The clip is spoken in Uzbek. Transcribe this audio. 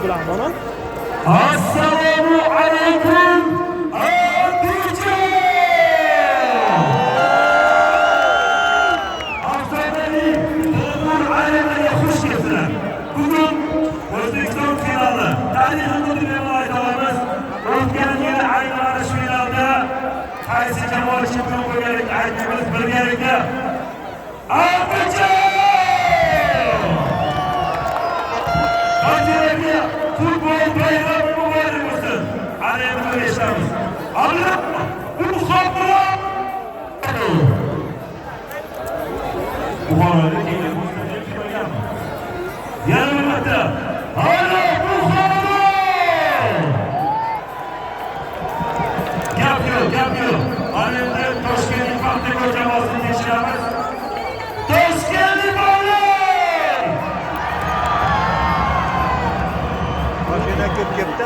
Abdurahmonov. Assalomu alaykum. Bugun O'zbekiston finali tarixini deb aytamiz. O'tgan yil aynan shu finalda qaysi jamoa chempion bo'lganligini aytamiz birgalikda. Qanchalik futbol bayrami muborak bo'lsin. Alayni eshitamiz. Allah Buxoro. Buxoroda kelgan Yanımda hala Buxoro! Gap yo'q. Alemde Toshkentlik Paxtakor jamoasini tekshiramiz. Toshkentlik bolalar! Mashina ko'p ketdi.